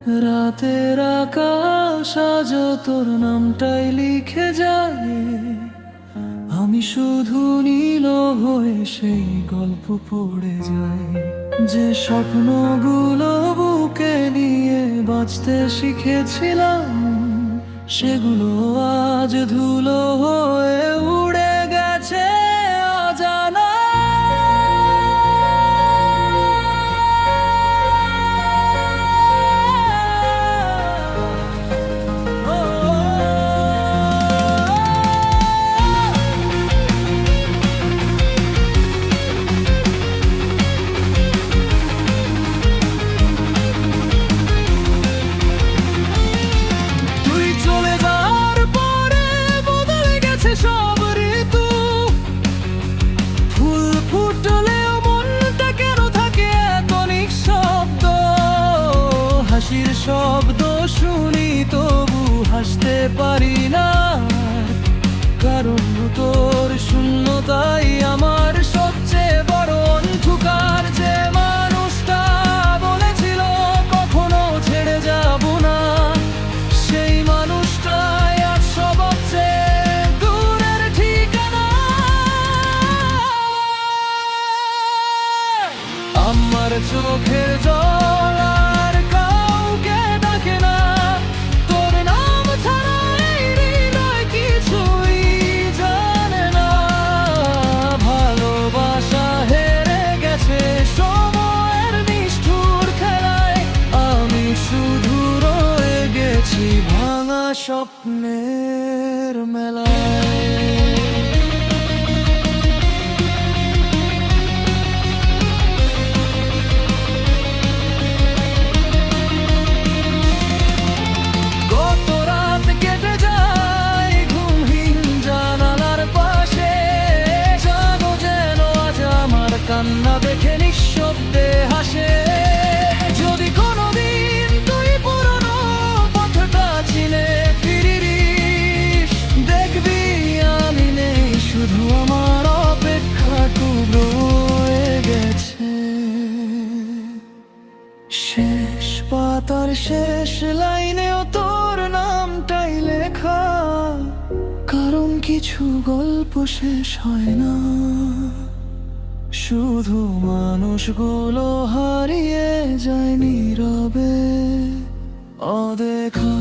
রাতের আকাশ আজ তোর নামটাই লিখে যায়, আমি শুধু নীল হয়ে সেই গল্প পড়ে যাই। যে স্বপ্নগুলো বুকে নিয়ে বাঁচতে শিখেছিলাম, সেগুলো আজ ধুলো হয়ে উড়ে গেছে অজানা। হাসির শব্দ শুনি তবু হাসতে পারি না, কারণ তোর শূন্যতাই আমার সবচেয়ে বড় অন্ধকার। যে মানুষটা বলেছিল কখনো ছেড়ে যাব না, সেই মানুষটাই আজ সবচেয়ে দূরের ঠিকানা। আমার চোখের জল ভাঙা স্বপ্নের মেলায়। কত রাত কেটে যায় ঘুমহীন জানালার পাশে, জানো যেন আজ আমার কান্না দেখে নিঃশব্দে হাসে। যদি কোনোদিন তুই পুরনো পথটা চিনে ফিরিস, দেখবি আমি নেই, শুধু আমার অপেক্ষাটুকু রয়ে গেছে। শেষ পাতার শেষ লাইনেও তোর নামটাই লেখা, কারণ কিছু গল্প শেষ হয় না, শুধু মানুষগুলো হারিয়ে যায় নীরবে অদেখা।